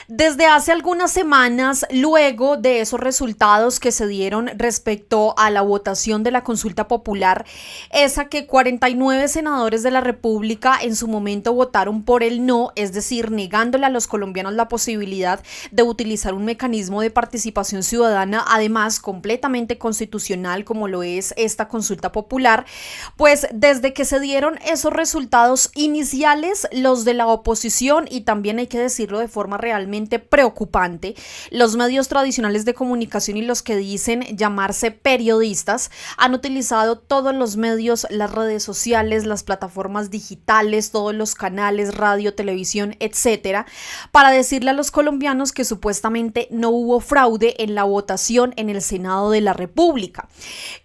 Desde hace algunas semanas, luego de esos resultados que se dieron respecto a la votación de la consulta popular, esa que 49 senadores de la República en su momento votaron por el no, es decir, negándole a los colombianos la posibilidad de utilizar un mecanismo de participación ciudadana, además completamente constitucional como lo es esta consulta popular, pues desde que se dieron esos resultados iniciales, los de la oposición, y también hay que decirlo de forma realmente preocupante, los medios tradicionales de comunicación y los que dicen llamarse periodistas han utilizado todos los medios, las redes sociales, las plataformas digitales, todos los canales, radio, televisión, etcétera, para decirle a los colombianos que supuestamente no hubo fraude en la votación en el Senado de la República.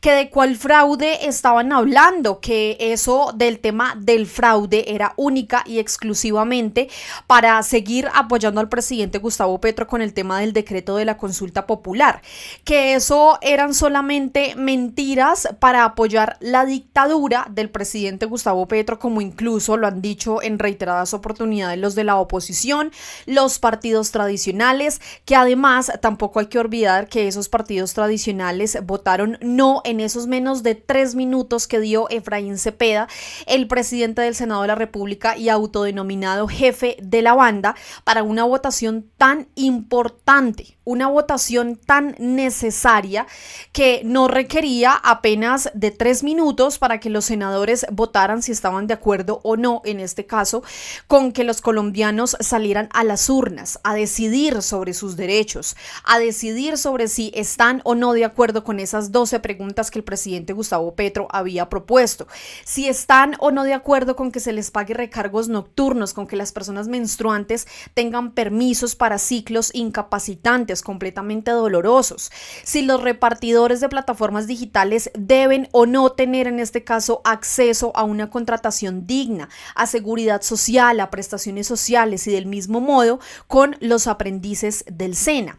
¿Que de cuál fraude estaban hablando? Que eso del tema del fraude era única y exclusivamente para seguir apoyando al presidente Gustavo Petro con el tema del decreto de la consulta popular, que eso eran solamente mentiras para apoyar la dictadura del presidente Gustavo Petro, como incluso lo han dicho en reiteradas oportunidades los de la oposición, los partidos tradicionales, que además tampoco hay que olvidar que esos partidos tradicionales votaron no en esos menos de 3 minutos que dio Efraín Cepeda, el presidente del Senado de la República y autodenominado jefe de la banda, para una votación tan importante, una votación tan necesaria que no requería apenas de 3 minutos para que los senadores votaran si estaban de acuerdo o no, en este caso, con que los colombianos salieran a las urnas a decidir sobre sus derechos, a decidir sobre si están o no de acuerdo con esas 12 preguntas que el presidente Gustavo Petro había propuesto, si están o no de acuerdo con que se les pague recargos nocturnos, con que las personas menstruantes tengan permisos para ciclos incapacitantes completamente dolorosos, si los repartidores de plataformas digitales deben o no tener en este caso acceso a una contratación digna, a seguridad social, a prestaciones sociales y del mismo modo con los aprendices del SENA.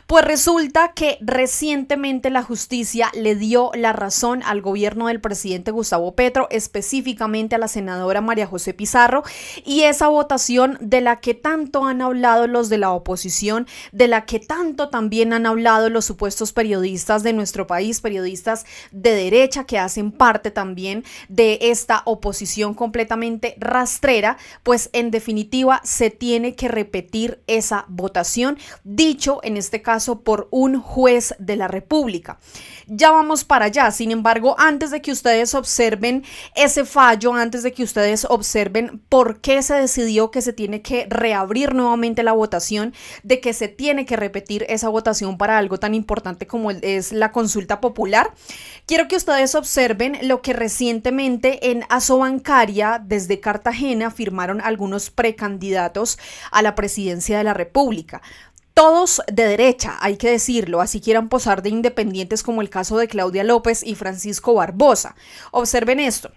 Pues resulta que recientemente la justicia le dio la razón al gobierno del presidente Gustavo Petro, específicamente a la senadora María José Pizarro, y esa votación de la que tanto han hablado los de la oposición, de la que tanto también han hablado los supuestos periodistas de nuestro país, periodistas de derecha que hacen parte también de esta oposición completamente rastrera, pues en definitiva se tiene que repetir esa votación, dicho en este caso por un juez de la República. Ya vamos para allá, sin embargo, antes de que ustedes observen ese fallo, antes de que ustedes observen por qué se decidió que se tiene que reabrir nuevamente la votación, de que se tiene que repetir esa votación para algo tan importante como es la consulta popular, quiero que ustedes observen lo que recientemente en Asobancaria desde Cartagena firmaron algunos precandidatos a la presidencia de la República. Todos de derecha, hay que decirlo, así quieran posar de independientes como el caso de Claudia López y Francisco Barbosa. Observen esto.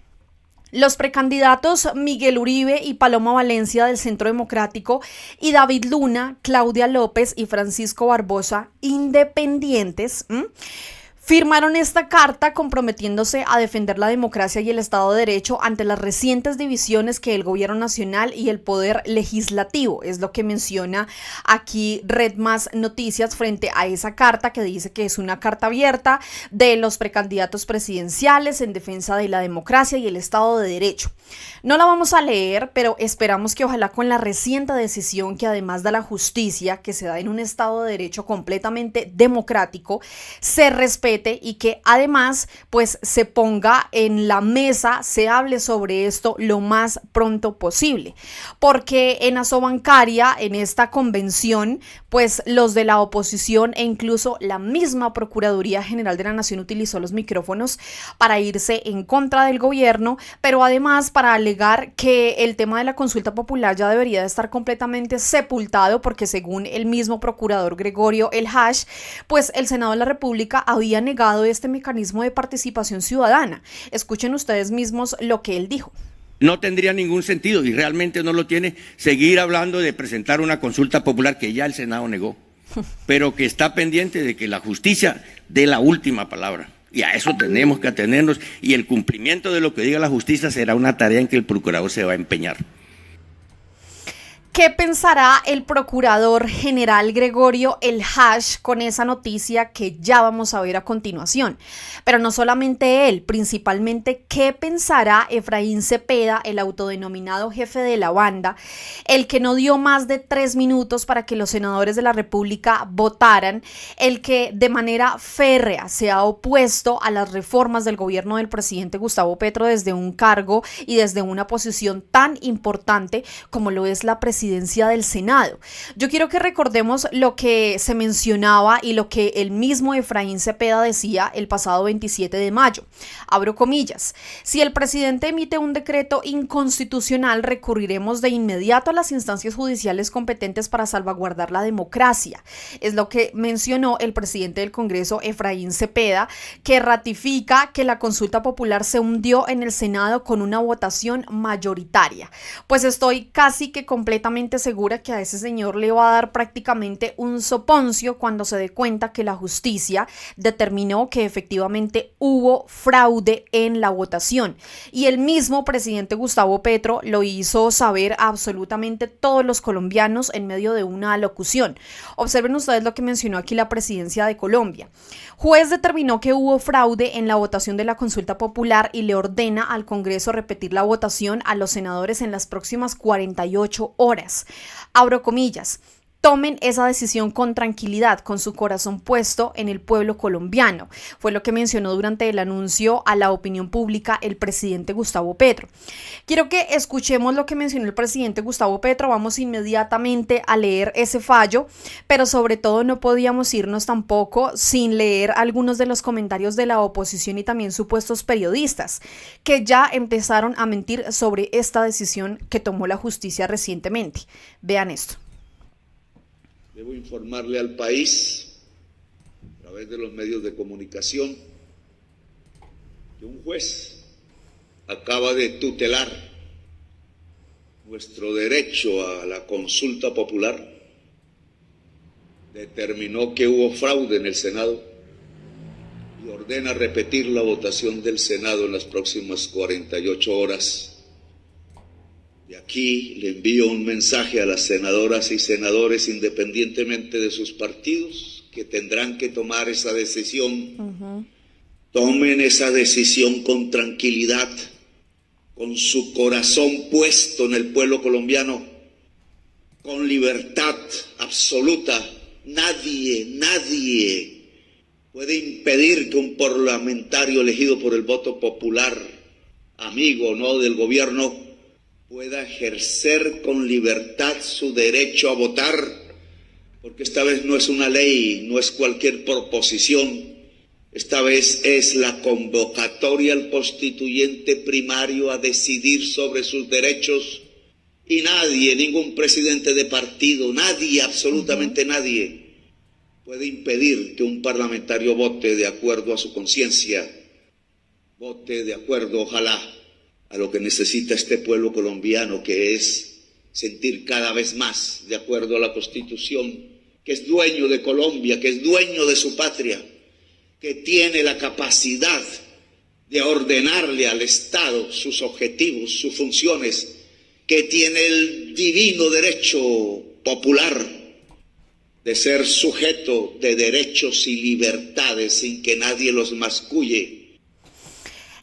Los precandidatos Miguel Uribe y Paloma Valencia del Centro Democrático y David Luna, Claudia López y Francisco Barbosa, independientes, firmaron esta carta comprometiéndose a defender la democracia y el Estado de Derecho ante las recientes divisiones que el gobierno nacional y el poder legislativo, es lo que menciona aquí Red Más Noticias frente a esa carta que dice que es una carta abierta de los precandidatos presidenciales en defensa de la democracia y el Estado de Derecho. No la vamos a leer, pero esperamos que ojalá con la reciente decisión que además da la justicia, que se da en un Estado de Derecho completamente democrático, se respete y que además pues se ponga en la mesa, se hable sobre esto lo más pronto posible, porque en Asobancaria, en esta convención, pues los de la oposición e incluso la misma Procuraduría General de la Nación utilizó los micrófonos para irse en contra del gobierno, pero además para alegar que el tema de la consulta popular ya debería de estar completamente sepultado, porque según el mismo procurador Gregorio El Hash, pues el Senado de la República había negado este mecanismo de participación ciudadana. Escuchen ustedes mismos lo que él dijo. No tendría ningún sentido, y realmente no lo tiene, seguir hablando de presentar una consulta popular que ya el Senado negó, pero que está pendiente de que la justicia dé la última palabra. Y a eso tenemos que atenernos, y el cumplimiento de lo que diga la justicia será una tarea en que el procurador se va a empeñar. ¿Qué pensará el procurador general Gregorio El Hash con esa noticia que ya vamos a ver a continuación? Pero no solamente él, principalmente, ¿qué pensará Efraín Cepeda, el autodenominado jefe de la banda, el que no dio más de 3 minutos para que los senadores de la República votaran, el que de manera férrea se ha opuesto a las reformas del gobierno del presidente Gustavo Petro desde un cargo y desde una posición tan importante como lo es la presidencia del Senado? Yo quiero que recordemos lo que se mencionaba y lo que el mismo Efraín Cepeda decía el pasado 27 de mayo. Abro comillas: si el presidente emite un decreto inconstitucional, recurriremos de inmediato a las instancias judiciales competentes para salvaguardar la democracia. Es lo que mencionó el presidente del Congreso, Efraín Cepeda, que ratifica que la consulta popular se hundió en el Senado con una votación mayoritaria. Pues estoy casi que completamente segura que a ese señor le va a dar prácticamente un soponcio cuando se dé cuenta que la justicia determinó que efectivamente hubo fraude en la votación. Y el mismo presidente Gustavo Petro lo hizo saber a absolutamente todos los colombianos en medio de una alocución. Observen ustedes lo que mencionó aquí la presidencia de Colombia. Juez determinó que hubo fraude en la votación de la consulta popular y le ordena al Congreso repetir la votación a los senadores en las próximas 48 horas. Abro comillas: tomen esa decisión con tranquilidad, con su corazón puesto en el pueblo colombiano. Fue lo que mencionó durante el anuncio a la opinión pública el presidente Gustavo Petro. Quiero que escuchemos lo que mencionó el presidente Gustavo Petro. Vamos inmediatamente a leer ese fallo, pero sobre todo no podíamos irnos tampoco sin leer algunos de los comentarios de la oposición y también supuestos periodistas que ya empezaron a mentir sobre esta decisión que tomó la justicia recientemente. Vean esto. Debo informarle al país, a través de los medios de comunicación, que un juez acaba de tutelar nuestro derecho a la consulta popular, determinó que hubo fraude en el Senado y ordena repetir la votación del Senado en las próximas 48 horas. De aquí le envío un mensaje a las senadoras y senadores, independientemente de sus partidos, que tendrán que tomar esa decisión. Tomen esa decisión con tranquilidad, con su corazón puesto en el pueblo colombiano, con libertad absoluta. Nadie puede impedir que un parlamentario elegido por el voto popular, amigo o no del gobierno, pueda ejercer con libertad su derecho a votar, porque esta vez no es una ley, no es cualquier proposición, esta vez es la convocatoria al constituyente primario a decidir sobre sus derechos, y nadie, ningún presidente de partido, nadie, absolutamente nadie, puede impedir que un parlamentario vote de acuerdo a su conciencia, vote de acuerdo, ojalá, a lo que necesita este pueblo colombiano, que es sentir cada vez más, de acuerdo a la Constitución, que es dueño de Colombia, que es dueño de su patria, que tiene la capacidad de ordenarle al Estado sus objetivos, sus funciones, que tiene el divino derecho popular de ser sujeto de derechos y libertades sin que nadie los masculle.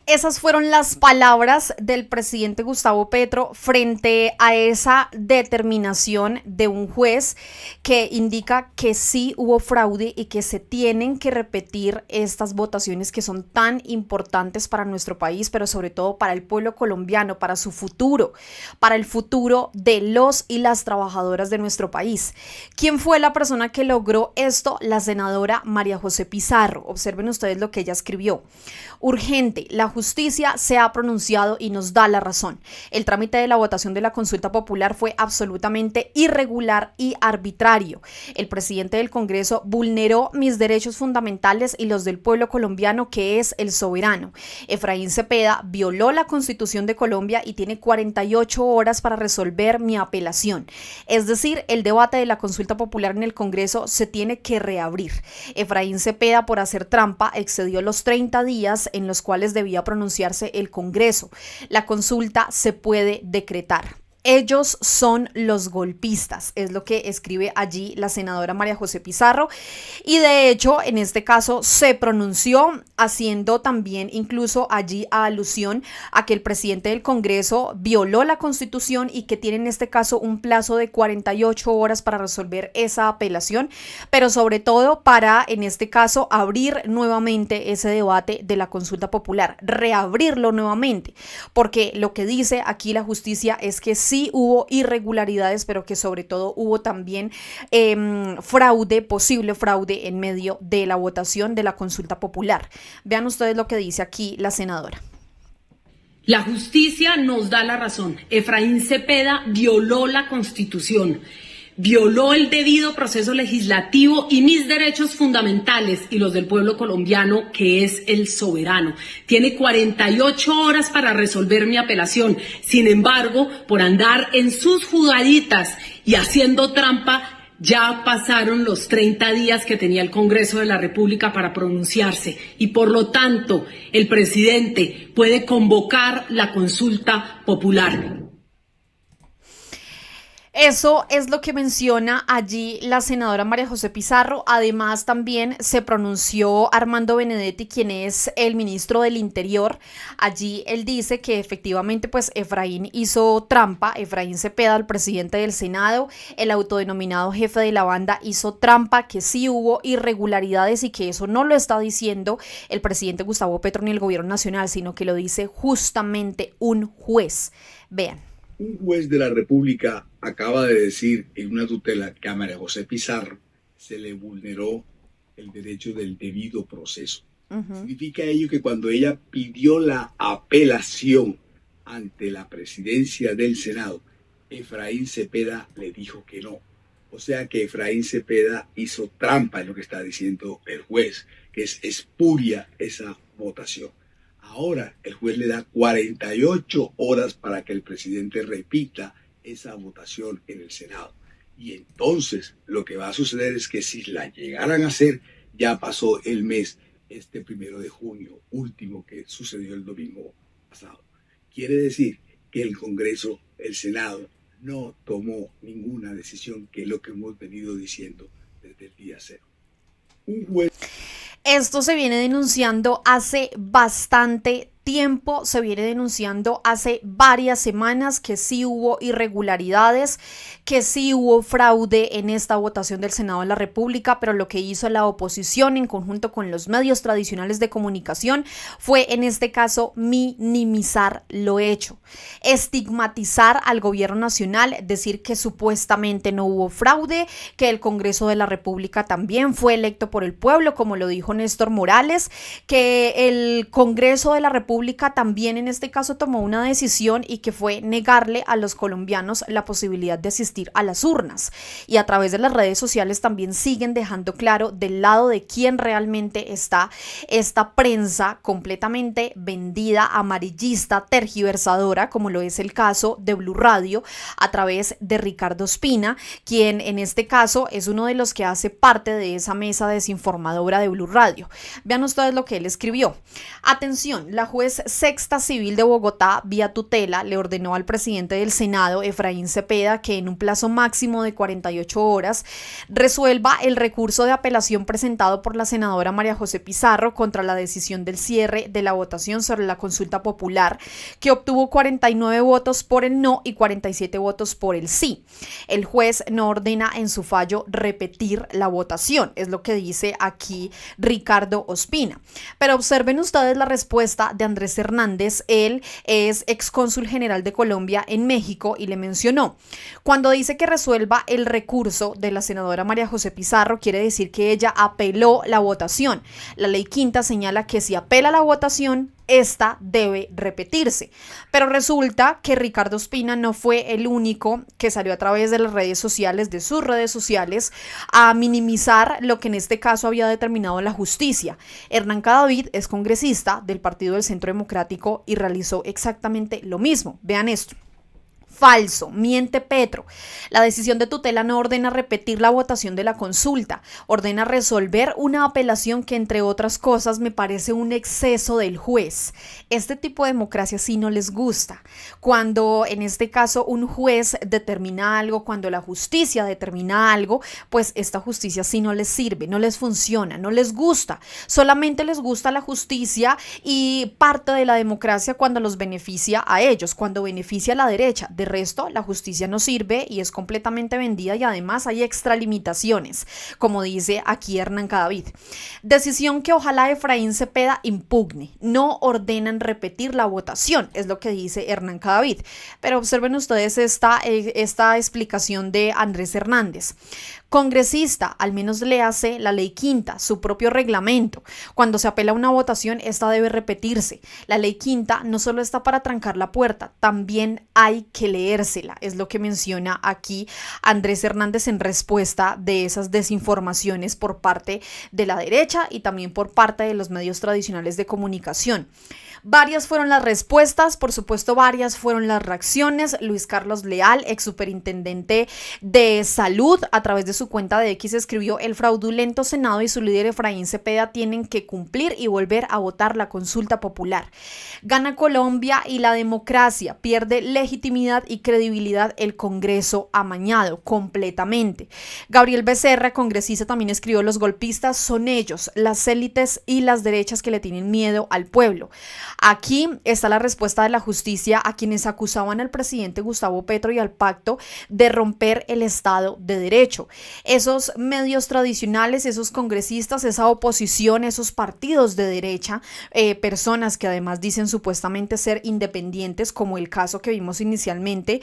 Esas fueron las palabras del presidente Gustavo Petro frente a esa determinación de un juez que indica que sí hubo fraude y que se tienen que repetir estas votaciones que son tan importantes para nuestro país, pero sobre todo para el pueblo colombiano, para su futuro, para el futuro de los y las trabajadoras de nuestro país. ¿Quién fue la persona que logró esto? La senadora María José Pizarro. Observen ustedes lo que ella escribió. Urgente, la justicia se ha pronunciado y nos da la razón. El trámite de la votación de la consulta popular fue absolutamente irregular y arbitrario. El presidente del Congreso vulneró mis derechos fundamentales y los del pueblo colombiano, que es el soberano. Efraín Cepeda violó la Constitución de Colombia y tiene 48 horas para resolver mi apelación. Es decir, el debate de la consulta popular en el Congreso se tiene que reabrir. Efraín Cepeda, por hacer trampa, excedió los 30 días en los cuales debía pronunciarse el Congreso. La consulta se puede decretar. Ellos son los golpistas, es lo que escribe allí la senadora María José Pizarro, y de hecho en este caso se pronunció haciendo también incluso allí alusión a que el presidente del Congreso violó la Constitución y que tiene en este caso un plazo de 48 horas para resolver esa apelación, pero sobre todo para en este caso abrir nuevamente ese debate de la consulta popular, reabrirlo nuevamente, porque lo que dice aquí la justicia es que sí hubo irregularidades, pero que sobre todo hubo también fraude, posible fraude en medio de la votación de la consulta popular. Vean ustedes lo que dice aquí la senadora. La justicia nos da la razón. Efraín Cepeda violó la Constitución, violó el debido proceso legislativo y mis derechos fundamentales y los del pueblo colombiano, que es el soberano. Tiene 48 horas para resolver mi apelación. Sin embargo, por andar en sus jugaditas y haciendo trampa, ya pasaron los 30 días que tenía el Congreso de la República para pronunciarse y por lo tanto el presidente puede convocar la consulta popular. Eso es lo que menciona allí la senadora María José Pizarro. Además, también se pronunció Armando Benedetti, quien es el ministro del Interior. Allí él dice que efectivamente pues Efraín hizo trampa, Efraín Cepeda, el presidente del Senado, el autodenominado jefe de la banda, hizo trampa, que sí hubo irregularidades y que eso no lo está diciendo el presidente Gustavo Petro ni el gobierno nacional, sino que lo dice justamente un juez. Vean. Un juez de la República acaba de decir en una tutela que a María José Pizarro se le vulneró el derecho del debido proceso. Significa ello que cuando ella pidió la apelación ante la presidencia del Senado, Efraín Cepeda le dijo que no. O sea que Efraín Cepeda hizo trampa, en lo que está diciendo el juez, que es espuria esa votación. Ahora el juez le da 48 horas para que el presidente repita esa votación en el Senado. Y entonces lo que va a suceder es que si la llegaran a hacer, ya pasó el mes, este 1 de junio, último que sucedió el domingo pasado. Quiere decir que el Congreso, el Senado, no tomó ninguna decisión, que es lo que hemos venido diciendo desde el día cero. Un juez... Esto se viene denunciando hace bastante tiempo, se viene denunciando hace varias semanas que sí hubo irregularidades, que sí hubo fraude en esta votación del Senado de la República, pero lo que hizo la oposición en conjunto con los medios tradicionales de comunicación fue en este caso minimizar lo hecho, estigmatizar al gobierno nacional, decir que supuestamente no hubo fraude, que el Congreso de la República también fue electo por el pueblo, como lo dijo Néstor Morales, que el Congreso de la República también en este caso tomó una decisión y que fue negarle a los colombianos la posibilidad de asistir a las urnas. Y a través de las redes sociales también siguen dejando claro del lado de quién realmente está esta prensa completamente vendida, amarillista, tergiversadora, como lo es el caso de Blue Radio a través de Ricardo Ospina, quien en este caso es uno de los que hace parte de esa mesa desinformadora de Blue Radio. Vean ustedes lo que él escribió. Atención, la juez sexta civil de Bogotá, vía tutela, le ordenó al presidente del Senado, Efraín Cepeda, que en un plazo máximo de 48 horas resuelva el recurso de apelación presentado por la senadora María José Pizarro contra la decisión del cierre de la votación sobre la consulta popular, que obtuvo 49 votos por el no y 47 votos por el sí. El juez no ordena en su fallo repetir la votación, es lo que dice aquí Ricardo Ospina. Pero observen ustedes la respuesta de Andrés Hernández. Él es excónsul general de Colombia en México y le mencionó: cuando dice que resuelva el recurso de la senadora María José Pizarro, quiere decir que ella apeló la votación. La ley quinta señala que si apela la votación, esta debe repetirse. Pero resulta que Ricardo Ospina no fue el único que salió a través de las redes sociales, de sus redes sociales, a minimizar lo que en este caso había determinado la justicia. Hernán Cadavid es congresista del Partido del Centro Democrático y realizó exactamente lo mismo. Vean esto. Falso, miente Petro. La decisión de tutela no ordena repetir la votación de la consulta, ordena resolver una apelación que, entre otras cosas, me parece un exceso del juez. Este tipo de democracia sí no les gusta. Cuando, en este caso, un juez determina algo, cuando la justicia determina algo, pues esta justicia sí no les sirve, no les funciona, no les gusta. Solamente les gusta la justicia y parte de la democracia cuando los beneficia a ellos, cuando beneficia a la derecha. De resto, la justicia no sirve y es completamente vendida y además hay extralimitaciones, como dice aquí Hernán Cadavid. Decisión que ojalá Efraín Cepeda impugne. No ordenan repetir la votación, es lo que dice Hernán Cadavid. Pero observen ustedes esta explicación de Andrés Hernández. Congresista, al menos léase la ley quinta, su propio reglamento. Cuando se apela a una votación, esta debe repetirse. La ley quinta no solo está para trancar la puerta, también hay que leérsela. Es lo que menciona aquí Andrés Hernández en respuesta de esas desinformaciones por parte de la derecha y también por parte de los medios tradicionales de comunicación. Varias fueron las respuestas, por supuesto varias fueron las reacciones. Luis Carlos Leal, ex superintendente de salud, a través de su cuenta de X escribió: el fraudulento Senado y su líder Efraín Cepeda tienen que cumplir y volver a votar la consulta popular. Gana Colombia y la democracia, pierde legitimidad y credibilidad el Congreso amañado completamente. Gabriel Becerra, congresista, también escribió: los golpistas son ellos, las élites y las derechas que le tienen miedo al pueblo. Aquí está la respuesta de la justicia a quienes acusaban al presidente Gustavo Petro y al pacto de romper el Estado de Derecho. Esos medios tradicionales, esos congresistas, esa oposición, esos partidos de derecha, personas que además dicen supuestamente ser independientes, como el caso que vimos inicialmente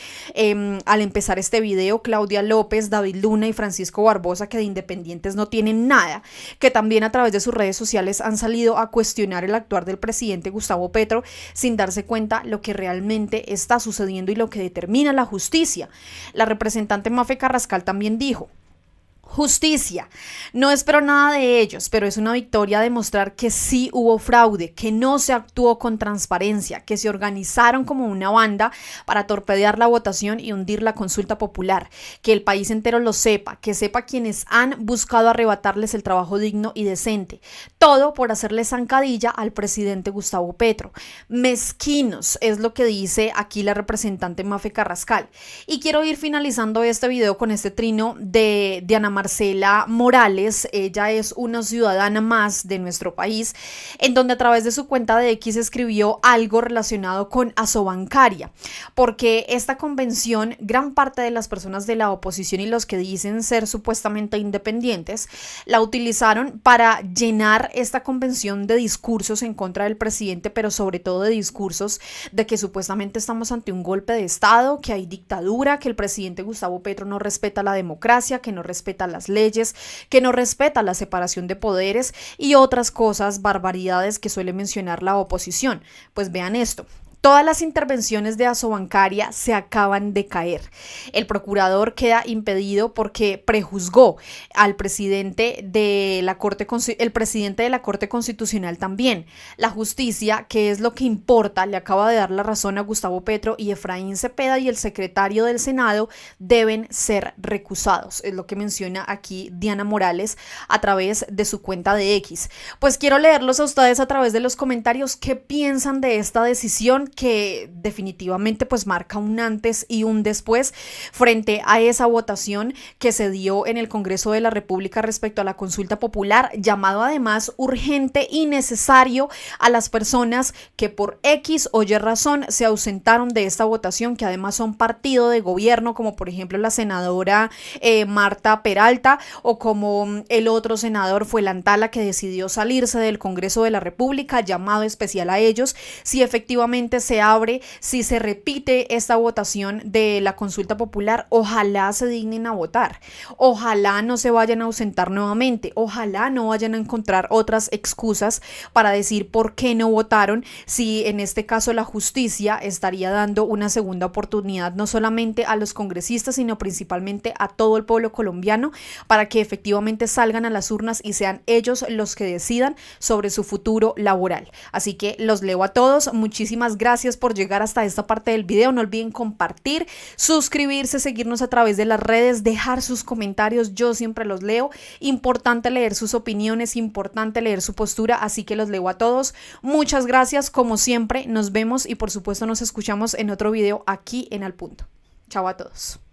al empezar este video, Claudia López, David Luna y Francisco Barbosa, que de independientes no tienen nada, que también a través de sus redes sociales han salido a cuestionar el actuar del presidente Gustavo Petro sin darse cuenta lo que realmente está sucediendo y lo que determina la justicia. La representante Mafe Carrascal también dijo: justicia, no espero nada de ellos, pero es una victoria demostrar que sí hubo fraude, que no se actuó con transparencia, que se organizaron como una banda para torpedear la votación y hundir la consulta popular, que el país entero lo sepa, que sepa quienes han buscado arrebatarles el trabajo digno y decente, todo por hacerle zancadilla al presidente Gustavo Petro. Mezquinos, es lo que dice aquí la representante Mafe Carrascal. Y quiero ir finalizando este video con este trino de Ana Marcela Morales. Ella es una ciudadana más de nuestro país, en donde a través de su cuenta de X escribió algo relacionado con Asobancaria, porque esta convención, gran parte de las personas de la oposición y los que dicen ser supuestamente independientes, la utilizaron para llenar esta convención de discursos en contra del presidente, pero sobre todo de discursos de que supuestamente estamos ante un golpe de Estado, que hay dictadura, que el presidente Gustavo Petro no respeta la democracia, que no respeta las leyes, que no respeta la separación de poderes y otras cosas, barbaridades que suele mencionar la oposición. Pues vean esto. Todas las intervenciones de Asobancaria se acaban de caer. El procurador queda impedido porque prejuzgó al presidente de la Corte, el presidente de la Corte Constitucional también. La justicia, que es lo que importa, le acaba de dar la razón a Gustavo Petro, y Efraín Cepeda y el secretario del Senado deben ser recusados. Es lo que menciona aquí Diana Morales a través de su cuenta de X. Pues quiero leerlos a ustedes a través de los comentarios. ¿Qué piensan de esta decisión que definitivamente pues marca un antes y un después frente a esa votación que se dio en el Congreso de la República respecto a la consulta popular, llamado además urgente y necesario a las personas que por X o Y razón se ausentaron de esta votación, que además son partido de gobierno, como por ejemplo la senadora Marta Peralta, o como el otro senador fue Lantala, que decidió salirse del Congreso de la República, llamado especial a ellos. Si efectivamente se abre, si se repite esta votación de la consulta popular, ojalá se dignen a votar, ojalá no se vayan a ausentar nuevamente, ojalá no vayan a encontrar otras excusas para decir por qué no votaron, si en este caso la justicia estaría dando una segunda oportunidad no solamente a los congresistas, sino principalmente a todo el pueblo colombiano, para que efectivamente salgan a las urnas y sean ellos los que decidan sobre su futuro laboral. Así que los leo a todos, muchísimas gracias. gracias por llegar hasta esta parte del video. No olviden compartir, suscribirse, seguirnos a través de las redes, dejar sus comentarios. Yo siempre los leo. Importante leer sus opiniones, importante leer su postura, así que los leo a todos. Muchas gracias, como siempre, nos vemos y por supuesto nos escuchamos en otro video aquí en Al Punto. Chao a todos.